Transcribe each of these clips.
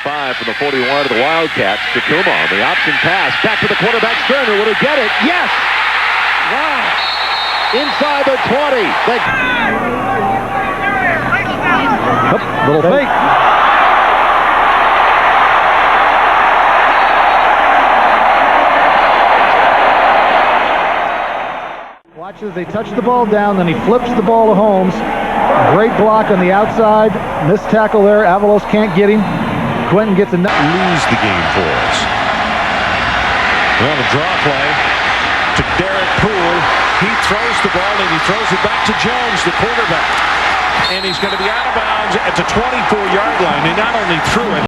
35 from the 41 of the Wildcats. Takuma on the option pass. Back to the quarterback. Sterner. Will he get it? Yes! Wow! Inside the 20. Little fake. Watch as they touch the ball down, then he flips the ball to Holmes. Great block on the outside. Missed tackle there. Avalos can't get him. Quentin gets a lose the game for us. Well, a draw play to Derek Poole. He throws the ball and he throws it back to Jones, the quarterback. And he's going to be out of bounds at the 24-yard line. He not only threw it.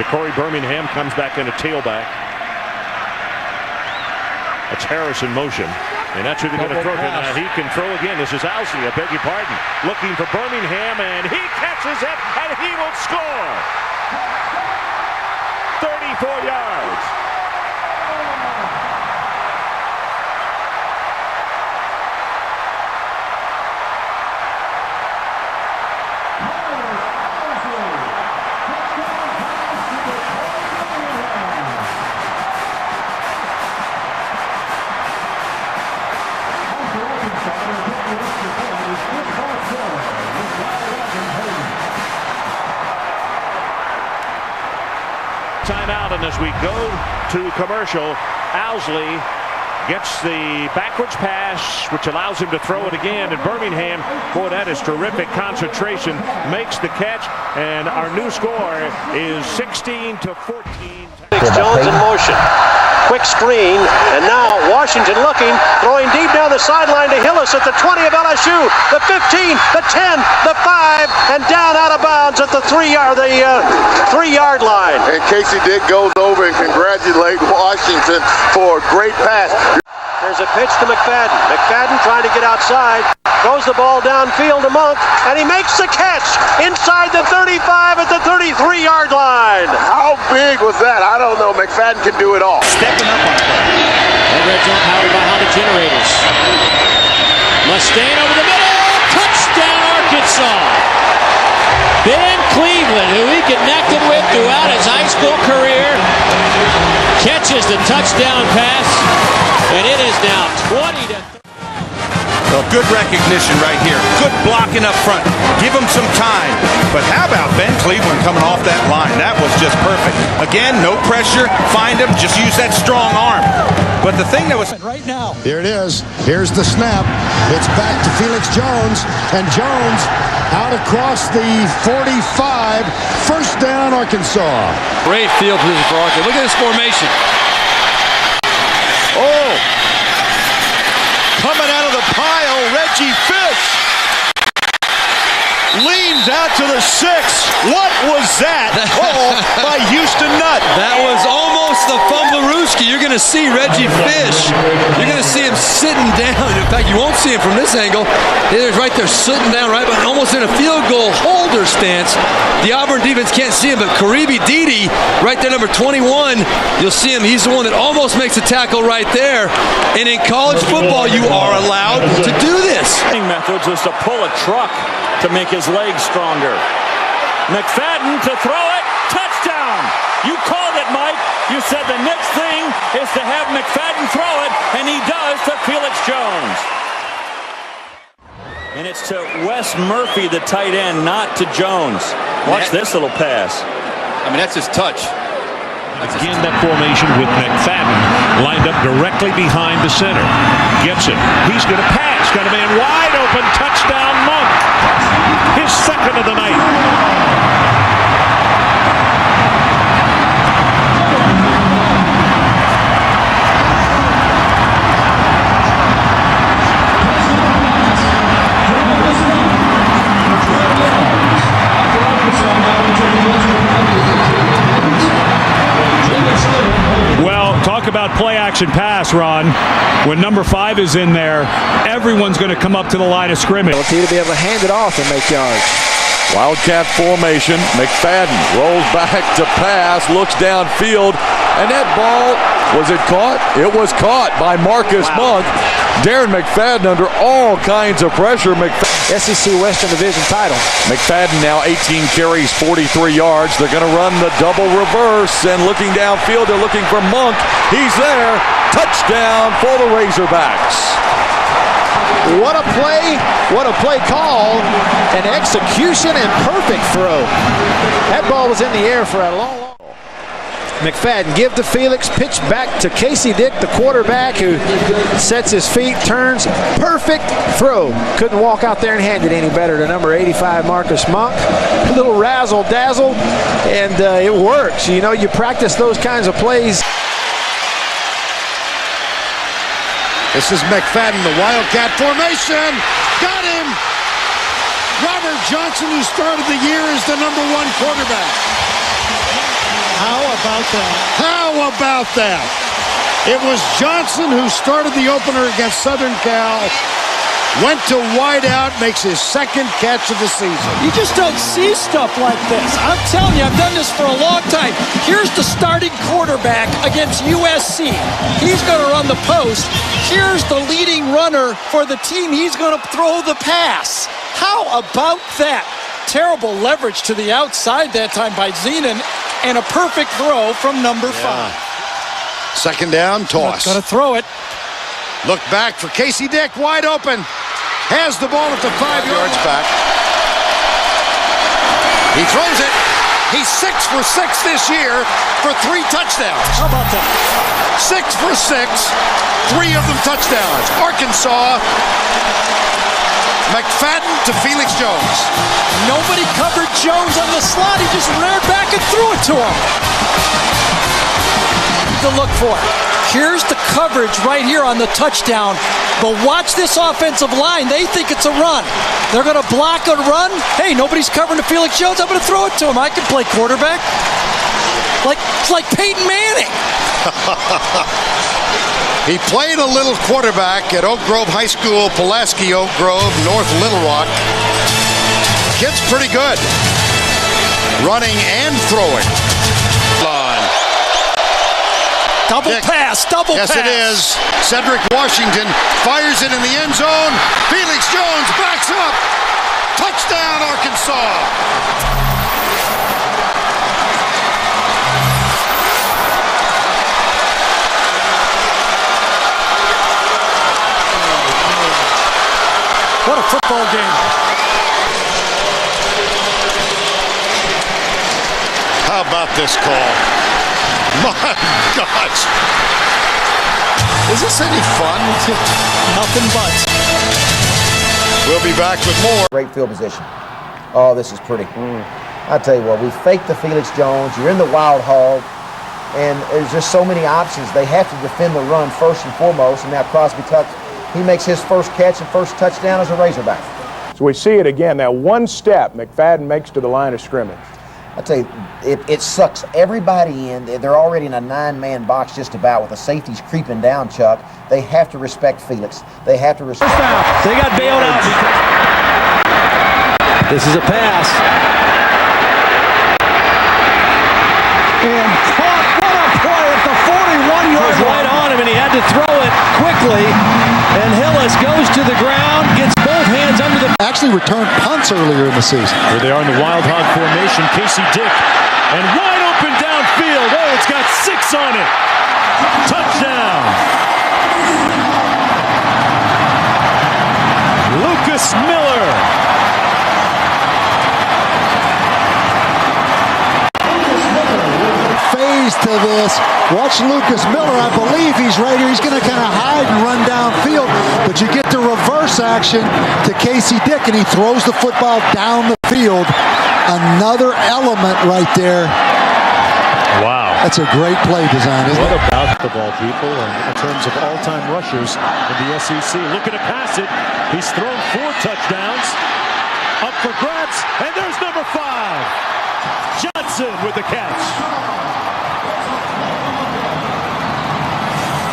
DeCorey Birmingham comes back in a tailback. That's Harris in motion. And that's who they're going to throw to. Now he can throw again. This is Owsley, I beg your pardon. Looking for Birmingham, and he catches it, and he will score. 34 yards. Timeout, and as we go to commercial, Owsley gets the backwards pass, which allows him to throw it again. And Birmingham, boy, that is terrific concentration, makes the catch, and our new score is 16-14. Felix Jones in motion. Quick screen, and now Washington looking, throwing deep down the sideline to Hillis at the 20 of LSU, the 15, the 10, the 5, and down out of bounds at the 3-yard line. And Casey Dick goes over and congratulates Washington for a great pass. There's a pitch to McFadden. McFadden trying to get outside, throws the ball downfield to Monk, and he makes the catch inside the 35 at the 33-yard line. How big was that? I don't know. McFadden can do it all. Stepping up on play. And red zone powered by Honda Generators. Mustaine over the middle. Touchdown, Arkansas. Ben Cleveland, who he connected with throughout his high school career, catches the touchdown pass, and it is now 20-30. Well, good recognition right here. Good blocking up front. Give him some time. But how about Ben Cleveland coming off that line? That was just perfect. Again, no pressure. Find him. Just use that strong arm. But the thing that was right now. Here it is. Here's the snap. It's back to Felix Jones. And Jones out across the 45. First down, Arkansas. Great field position for Arkansas. Look at this formation. Oh! Coming out of the pile, Reggie Fish leans out to the 6. What was that? Oh, by Houston Nutt. That was almost the fumblerooski. You're going to see Reggie Fish. You're going to see him sitting down. In fact, you won't see him from this angle. He's right there sitting down, right, but almost in a field goal holder stance. The Auburn defense can't see him, but Karibi Dede, right there, number 21, you'll see him. He's the one that almost makes a tackle right there. And in college football, you are allowed to do this. Methods is to pull a truck to make his legs stronger. McFadden to throw it. Touchdown! You called it, Mike. You said the next thing is to have McFadden throw it, and he does to Felix Jones. And it's to Wes Murphy, the tight end, not to Jones. Watch this little pass. I mean, that's his touch. Again, that formation with McFadden lined up directly behind the center. Gets it. He's going to pass. Got a man wide open. Touchdown, Monk. His second of the night. About play action pass, Ron. When number 5 is in there, everyone's going to come up to the line of scrimmage. To be able to hand it off and make yards. Wildcat formation. McFadden rolls back to pass, looks downfield, and that ball Was it caught? It was caught by Marcus Monk. Darren McFadden under all kinds of pressure. SEC Western Division title. McFadden now 18 carries, 43 yards. They're going to run the double reverse, and looking downfield, they're looking for Monk. He's there. Touchdown for the Razorbacks. What a play call, an execution and perfect throw. That ball was in the air for a long. McFadden give to Felix, pitch back to Casey Dick, the quarterback, who sets his feet, turns, perfect throw. Couldn't walk out there and hand it any better to number 85, Marcus Monk. A little razzle-dazzle, and it works. You know, you practice those kinds of plays. This is McFadden, the Wildcat formation. Got him! Robert Johnson, who started the year as the #1 quarterback. How about that? How about that? It was Johnson who started the opener against Southern Cal. Went to wide out, makes his second catch of the season. You just don't see stuff like this. I'm telling you, I've done this for a long time. Here's the starting quarterback against USC. He's going to run the post. Here's the leading runner for the team. He's going to throw the pass. How about that? Terrible leverage to the outside that time by Zenon, and a perfect throw from number 5. Second down, toss. Going to throw it. Look back for Casey Dick, wide open. Has the ball at the 5-yard line. Back. He throws it. He's 6 for 6 this year for 3 touchdowns. How about that? 6 for 6, 3 of them touchdowns. Arkansas. McFadden to Felix Jones. Nobody covered Jones on the slot. He just reared back and threw it to him. To look for. Here's the coverage right here on the touchdown. But watch this offensive line. They think it's a run. They're going to block a run. Hey, nobody's covering to Felix Jones. I'm going to throw it to him. I can play quarterback. It's like Peyton Manning. He played a little quarterback at Oak Grove High School, Pulaski, Oak Grove, North Little Rock. Kid's pretty good. Running and throwing. Line. Double pass. Yes, it is. Cedric Washington fires it in the end zone. Felix Jones backs up. Touchdown, Arkansas. What a football game. How about this call? My gosh. Is this any fun? Nothing but. We'll be back with more. Great field position. Oh, this is pretty. I tell you what, we faked the Felix Jones. You're in the wild hog, and there's just so many options. They have to defend the run first and foremost, and now Crosby Tuck, he makes his first catch and first touchdown as a Razorback. So we see it again. That one step McFadden makes to the line of scrimmage. I tell you, it sucks everybody in. They're already in a 9-man box just about with the safeties creeping down, Chuck. They have to respect Felix. They have to respect. They got bailed out. This is a pass. And caught. What a play at the 41-yard line. Right on him, and he had to throw it quickly. And Hillis goes to the ground, gets both hands under the... Actually returned punts earlier in the season. Here they are in the Wild Hog formation. Casey Dick. And wide open downfield. Oh, it's got 6 on it. Touchdown. Lucas Miller. Phase to this. Watch Lucas Miller. I believe he's right here. He's going to kind of hide and run downfield. But you get the reverse action to Casey Dick, and he throws the football down the field. Another element right there. Wow. That's a great play design, isn't it? What about the ball, people, in terms of all-time rushers in the SEC? Looking to pass it. He's thrown 4 touchdowns. Up for grabs, and there's number 5. Johnson with the catch.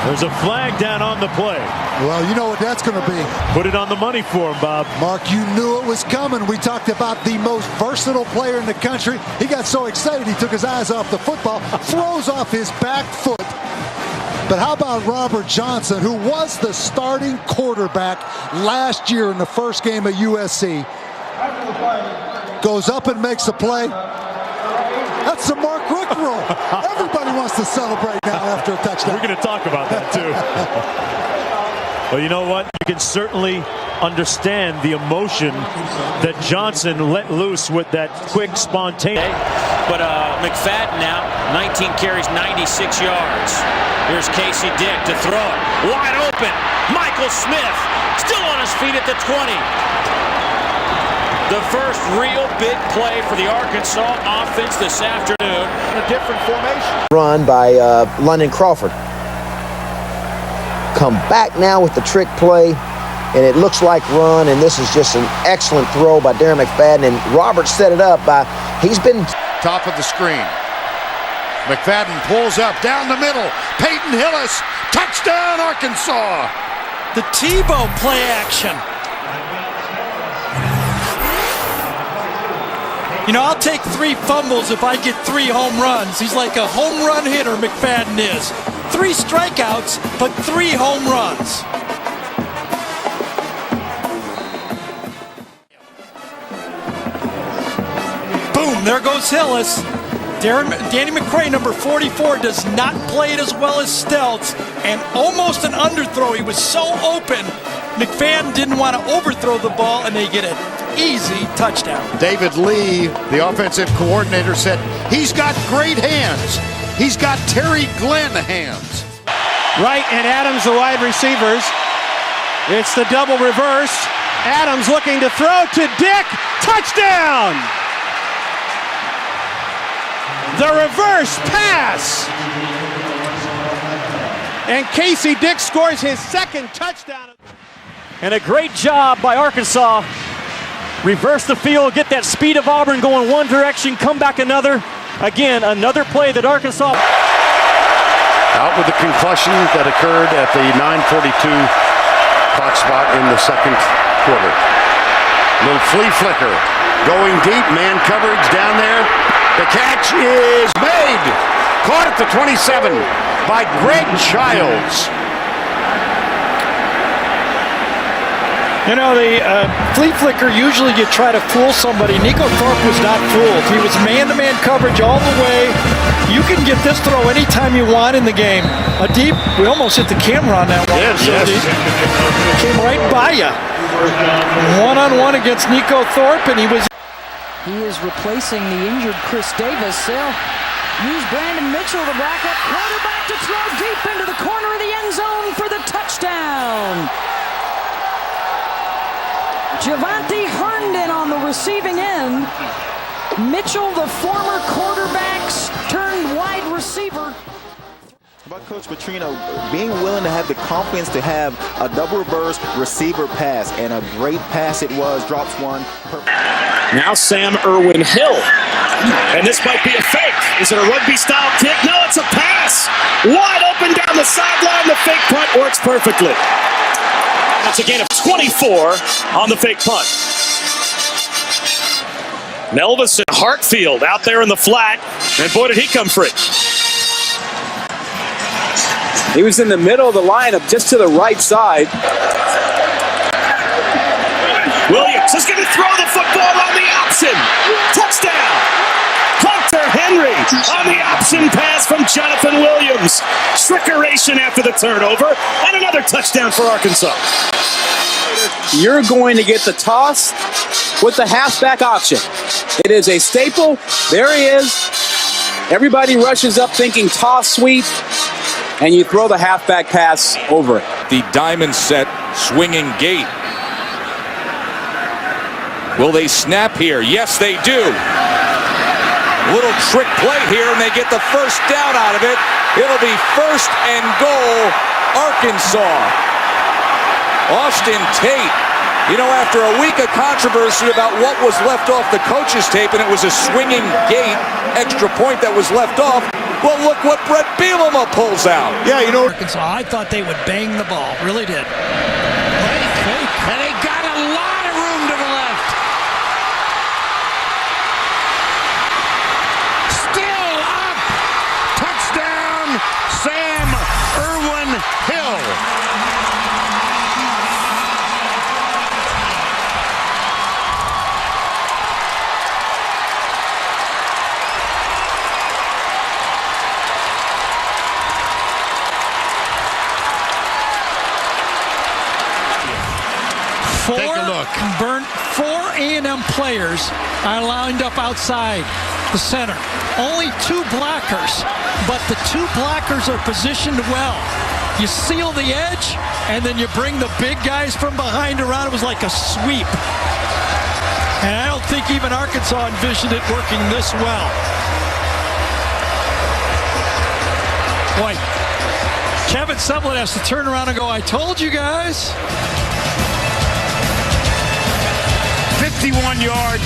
There's a flag down on the play. Well, you know what that's going to be. Put it on the money for him, Bob. Mark, you knew it was coming. We talked about the most versatile player in the country. He got so excited he took his eyes off the football, throws off his back foot, But how about Robert Johnson, who was the starting quarterback last year in the first game of USC? Goes up and makes a play. That's the Mark Rick rule. Everybody wants to celebrate now after a touchdown. We're going to talk about that, too. Well, you know what? You can certainly understand the emotion that Johnson let loose with that quick, spontaneous. But McFadden now, 19 carries, 96 yards. Here's Casey Dick to throw it. Wide open. Michael Smith still on his feet at the 20. The first real big play for the Arkansas offense this afternoon. A different formation. Run by London Crawford. Come back now with the trick play, and it looks like run, and this is just an excellent throw by Darren McFadden, and Roberts set it up by, he's been... Top of the screen. McFadden pulls up down the middle. Peyton Hillis, touchdown Arkansas. The Tebow play action. You know, I'll take 3 fumbles if I get 3 home runs. He's like a home run hitter, McFadden is. 3 strikeouts, but 3 home runs. Boom, there goes Hillis. Danny McCray, number 44, does not play it as well as Stelz, and almost an underthrow. He was so open, McFadden didn't want to overthrow the ball, and they get an easy touchdown. David Lee, the offensive coordinator, said he's got great hands. He's got Terry Glenn hands. Wright and Adams, the wide receivers. It's the double reverse. Adams looking to throw to Dick. Touchdown! The reverse pass. And Casey Dick scores his second touchdown. And a great job by Arkansas. Reverse the field, get that speed of Auburn going one direction, come back another. Again, another play that Arkansas... Out with the concussion that occurred at the 9:42 clock spot in the second quarter. Little flea flicker. Going deep, man coverage down there. The catch is made. Caught at the 27 by Greg Childs. You know, the flea flicker, usually you try to fool somebody. Nico Thorpe was not fooled. He was man-to-man coverage all the way. You can get this throw anytime you want in the game. A deep, we almost hit the camera on that one. Yes. Came right by you. One-on-one against Nico Thorpe, and he was... He is replacing the injured Chris Davis. They'll use Brandon Mitchell, the backup quarterback, to throw deep into the corner of the end zone for the touchdown. Javante Herndon on the receiving end. Mitchell, the former quarterbacks turned wide receiver. About Coach Petrino being willing to have the confidence to have a double reverse receiver pass, and a great pass it was. Drops one. Now Sam Irwin Hill, and this might be a fake. Is it a rugby style kick? No, it's a pass. Wide open down the sideline. The fake punt works perfectly. That's a gain of 24 on the fake punt. Melvis and Hartfield out there in the flat, and boy, did he come free. He was in the middle of the lineup, just to the right side. Williams is going to throw the football on the option. Touchdown! Hunter Henry on the option pass from Jonathan Williams. Trickeration after the turnover, and another touchdown for Arkansas. You're going to get the toss with the halfback option. It is a staple. There he is. Everybody rushes up thinking toss sweep, and you throw the halfback pass over it. The diamond set swinging gate. Will they snap here? Yes, they do. Little trick play here, and they get the first down out of it. It'll be 1st and goal, Arkansas. Austin Tate, you know, after a week of controversy about what was left off the coach's tape, and it was a swinging gate extra point that was left off, well, look what Brett Bielema pulls out. Yeah, you know, Arkansas, I thought they would bang the ball, really did. Fake, and they got a lot of room to the left. Still up. Touchdown, Sam Irwin. Burnt 4 A&M players are lined up outside the center. Only 2 blockers, but the 2 blockers are positioned well. You seal the edge, and then you bring the big guys from behind around. It was like a sweep. And I don't think even Arkansas envisioned it working this well. Boy, Kevin Sumlin has to turn around and go, I told you guys. 51-yard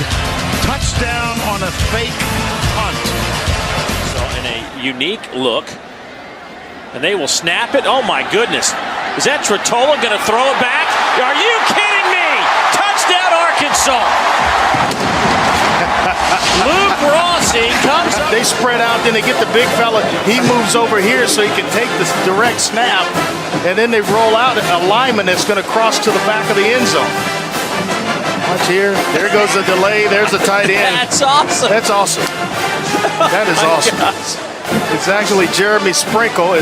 touchdown on a fake punt. So in a unique look, and they will snap it. Oh my goodness. Is that Tritola going to throw it back? Are you kidding me? Touchdown Arkansas. Luke Rossi comes up. They spread out, then they get the big fella. He moves over here so he can take this direct snap, and then they roll out a lineman that's going to cross to the back of the end zone. Watch here. There goes the delay. There's the tight end. That's awesome. That's awesome. That is awesome. Gosh. It's actually Jeremy Sprinkle.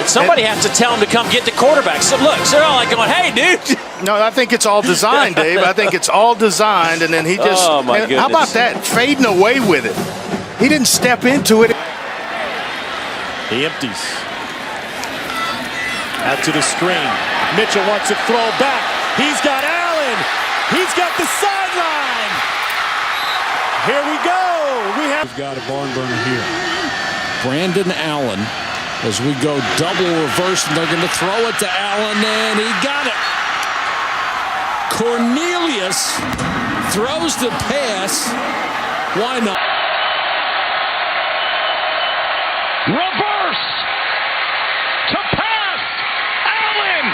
Somebody has to tell him to come get the quarterback. So look, they're all like going, hey, dude. No, I think it's all designed, Dave. I think it's all designed, and then he just. Oh, my goodness. How about that? Fading away with it. He didn't step into it. He empties. Out to the screen. Mitchell wants to throw back. He's got Allen. He's got the sideline. Here we go. We've got a barn burner here. Brandon Allen, as we go double reverse, and they're going to throw it to Allen, and he got it. Cornelius throws the pass. Why not? Reverse to pass. Allen.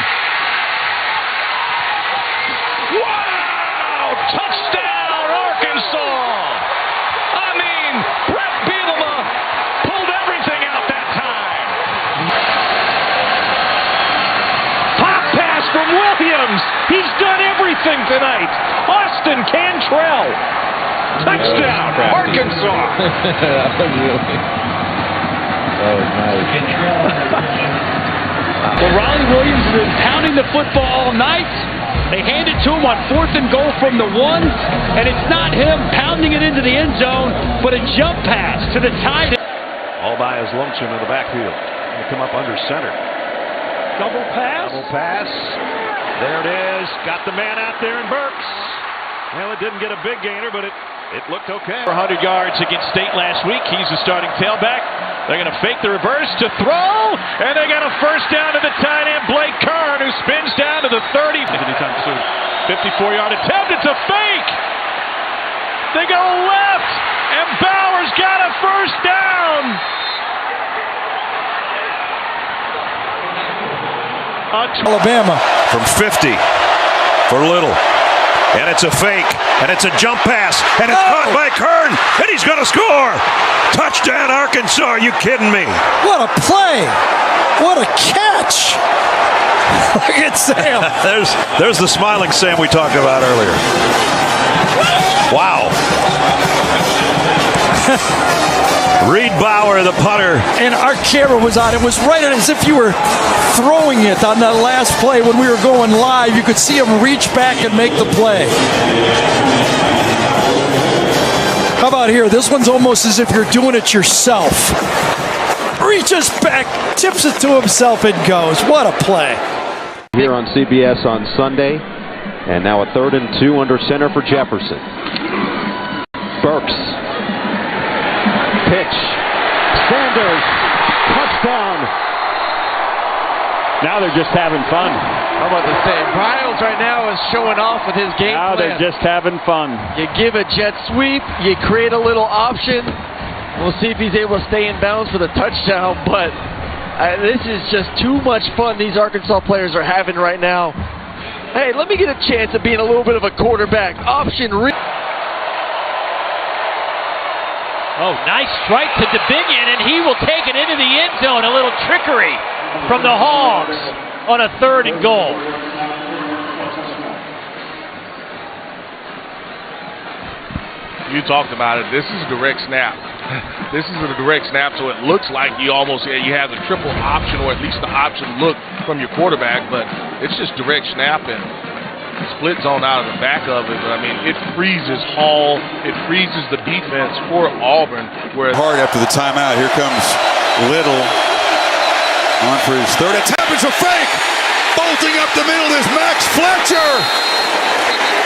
Wow! Touchdown, Arkansas. I mean, Brett Bielema pulled everything out that time. Pop pass from Williams. He's done everything tonight. Austin Cantrell. Touchdown, Arkansas. That was nice. Well, Riley Williams has been pounding the football all night. They hand it to him on 4th and goal from the 1, and it's not him pounding it into the end zone, but a jump pass to the tight end. All by his lonesome in the backfield. They come up under center. Double pass. Double pass. There it is. Got the man out there in Burks. Well, it didn't get a big gainer, but it looked okay. 400 yards against State last week. He's the starting tailback. They're going to fake the reverse to throw, and they got a first down to the tight end, Blake Kern, who spins down to the 30. 54-yard attempt. It's a fake. They go left, and Bowers got a first down. Alabama. From 50 for Little. And it's a fake, and it's a jump pass, and it's caught by Kern, and he's going to score! Touchdown, Arkansas, are you kidding me? What a play! What a catch! Look at Sam. There's the smiling Sam we talked about earlier. Wow. Reed Bauer, the punter. And our camera was on. It was right as if you were throwing it on that last play when we were going live. You could see him reach back and make the play. How about here? This one's almost as if you're doing it yourself. Reaches back, tips it to himself, and goes. What a play. Here on CBS on Sunday. And now a 3rd and 2 under center for Jefferson. Burks. Pitch. Sanders. Touchdown. Now they're just having fun. How about the same? Miles right now is showing off with his game Now plan. they're just having fun. You give a jet sweep, you create a little option. We'll see if he's able to stay in bounds for the touchdown, but this is just too much fun these Arkansas players are having right now. Hey, let me get a chance of being a little bit of a quarterback. Option read. Oh, nice strike to DeBinion, and he will take it into the end zone. A little trickery from the Hogs on a 3rd and goal. You talked about it. This is a direct snap. This is a direct snap, so it looks like you have the triple option, or at least the option look from your quarterback, but it's just direct snap, and split zone out of the back of it, but I mean, it freezes Hall, it freezes the defense for Auburn. Where hard after the timeout, here comes Little on for his third attempt. It's a fake, bolting up the middle is Max Fletcher.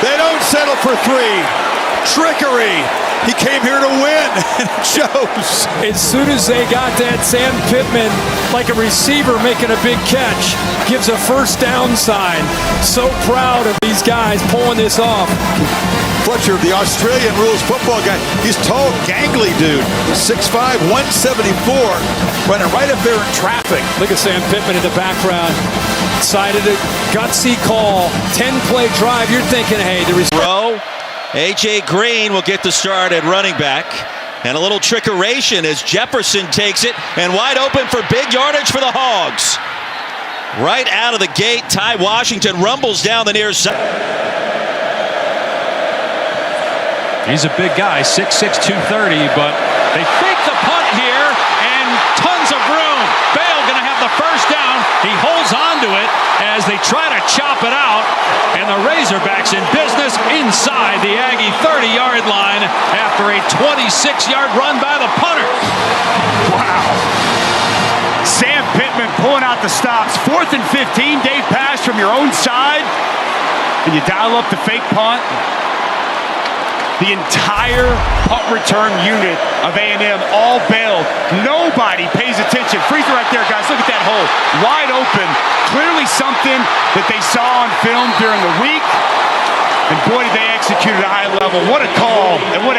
They don't settle for three. Trickery. He came here to win, and it shows. As soon as they got that, Sam Pittman, like a receiver making a big catch, gives a first down sign. So proud of these guys pulling this off. Fletcher, the Australian rules football guy, he's tall, gangly dude. 6'5", 174, running right up there in traffic. Look at Sam Pittman in the background. Decided a gutsy call, 10-play drive. You're thinking, hey, there is... A.J. Green will get the start at running back. And a little trickeration as Jefferson takes it. And wide open for big yardage for the Hogs. Right out of the gate, Ty Washington rumbles down the near side. He's a big guy, 6'6", 230, but they fake the punt here, and tons of room. Bale going to have the first down. He holds on to it as they try to chop it out, and the Razorbacks in business inside the Aggie 30-yard line after a 26-yard run by the punter. Wow. Sam Pittman pulling out the stops. 4th and 15, Dave pass from your own side, and you dial up the fake punt. The entire punt return unit of A&M all bailed. Nobody pays attention. Free throw right there, guys. Look at that hole. Wide open. Clearly something that they saw on film during the week. And boy, did they execute at a high level. What a call and what